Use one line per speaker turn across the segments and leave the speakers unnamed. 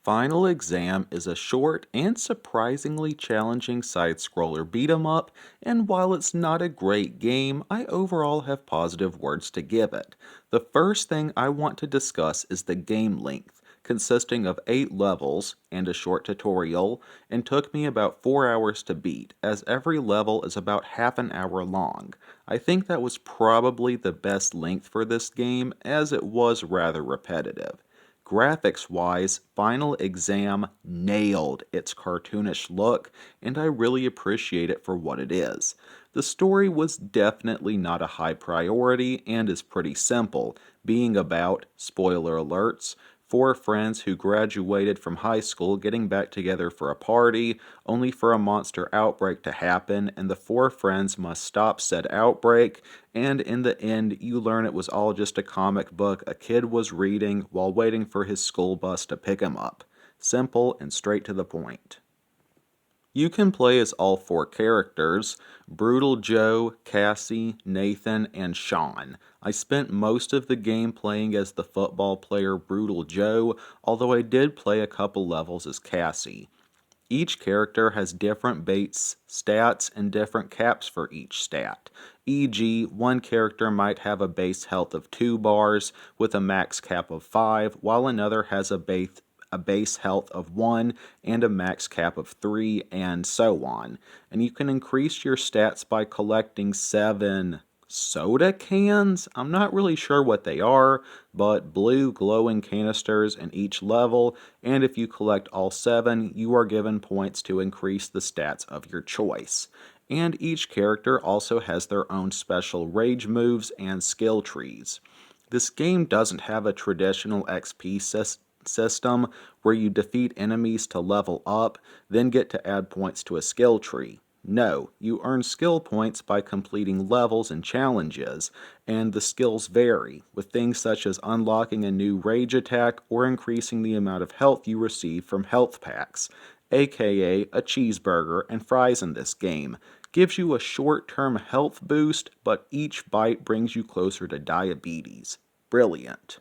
Final Exam is a short and surprisingly challenging side-scroller beat-em-up, and while it's not a great game, I overall have positive words to give it. The first thing I want to discuss is the game length, consisting of 8 levels and a short tutorial, and took me about 4 hours to beat, as every level is about half an hour long. I think that was probably the best length for this game, as it was rather repetitive. Graphics-wise, Final Exam nailed its cartoonish look, and I really appreciate it for what it is. The story was definitely not a high priority and is pretty simple, being about, spoiler alerts, 4 friends who graduated from high school getting back together for a party, only for a monster outbreak to happen, and the 4 friends must stop said outbreak, and in the end, you learn it was all just a comic book a kid was reading while waiting for his school bus to pick him up. Simple and straight to the point. You can play as all 4 characters: Brutal Joe, Cassie, Nathan, and Sean. I spent most of the game playing as the football player Brutal Joe, although I did play a couple levels as Cassie. Each character has different base stats and different caps for each stat. E.g., one character might have a base health of 2 bars with a max cap of 5, while another has a base health of 1 and a max cap of 3, and so on. And you can increase your stats by collecting 7 soda cans? I'm not really sure what they are, but blue glowing canisters in each level, and if you collect all 7, you are given points to increase the stats of your choice. And each character also has their own special rage moves and skill trees. This game doesn't have a traditional XP system where you defeat enemies to level up, then get to add points to a skill tree. No, you earn skill points by completing levels and challenges, and the skills vary, with things such as unlocking a new rage attack or increasing the amount of health you receive from health packs, aka a cheeseburger and fries in this game. Gives you a short-term health boost, but each bite brings you closer to diabetes. Brilliant.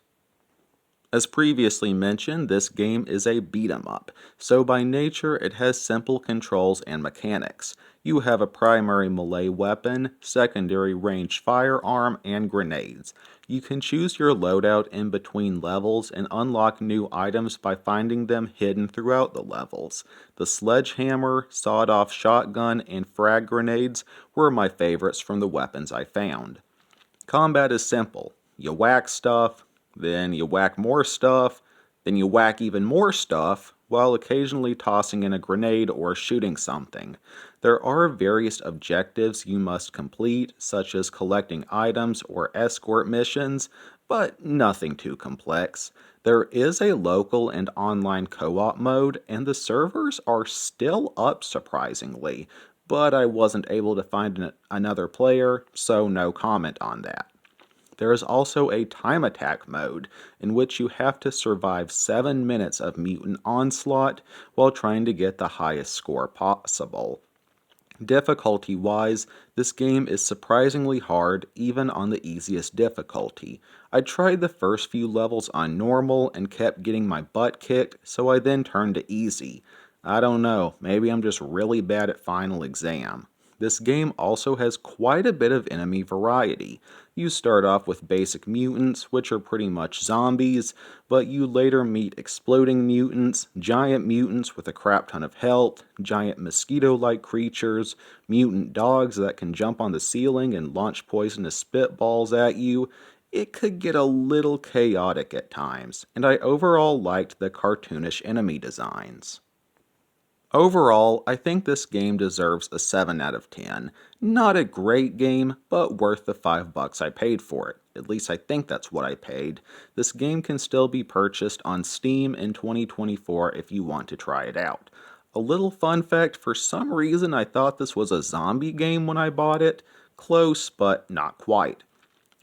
As previously mentioned, this game is a beat 'em up, so by nature it has simple controls and mechanics. You have a primary melee weapon, secondary ranged firearm, and grenades. You can choose your loadout in between levels and unlock new items by finding them hidden throughout the levels. The sledgehammer, sawed-off shotgun, and frag grenades were my favorites from the weapons I found. Combat is simple. You whack stuff, then you whack more stuff, then you whack even more stuff, while occasionally tossing in a grenade or shooting something. There are various objectives you must complete, such as collecting items or escort missions, but nothing too complex. There is a local and online co-op mode, and the servers are still up surprisingly, but I wasn't able to find another player, so no comment on that. There is also a time attack mode, in which you have to survive 7 minutes of mutant onslaught while trying to get the highest score possible. Difficulty-wise, this game is surprisingly hard even on the easiest difficulty. I tried the first few levels on normal and kept getting my butt kicked, so I then turned to easy. I don't know, maybe I'm just really bad at Final Exam. This game also has quite a bit of enemy variety. You start off with basic mutants, which are pretty much zombies, but you later meet exploding mutants, giant mutants with a crap ton of health, giant mosquito-like creatures, mutant dogs that can jump on the ceiling and launch poisonous spitballs at you. It could get a little chaotic at times, and I overall liked the cartoonish enemy designs. Overall, I think this game deserves a 7 out of 10. Not a great game, but worth the $5 I paid for it. At least I think that's what I paid. This game can still be purchased on Steam in 2024 if you want to try it out. A little fun fact, for some reason I thought this was a zombie game when I bought it. Close, but not quite.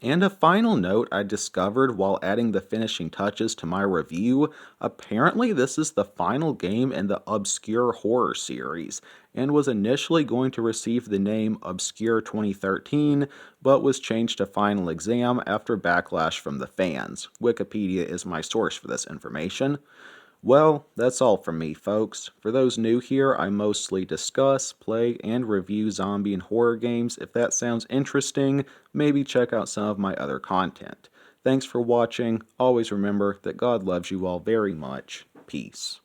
And a final note I discovered while adding the finishing touches to my review: apparently this is the final game in the Obscure Horror series, and was initially going to receive the name Obscure 2013, but was changed to Final Exam after backlash from the fans. Wikipedia is my source for this information. Well, that's all from me, folks. For those new here, I mostly discuss, play, and review zombie and horror games. If that sounds interesting, maybe check out some of my other content. Thanks for watching. Always remember that God loves you all very much. Peace.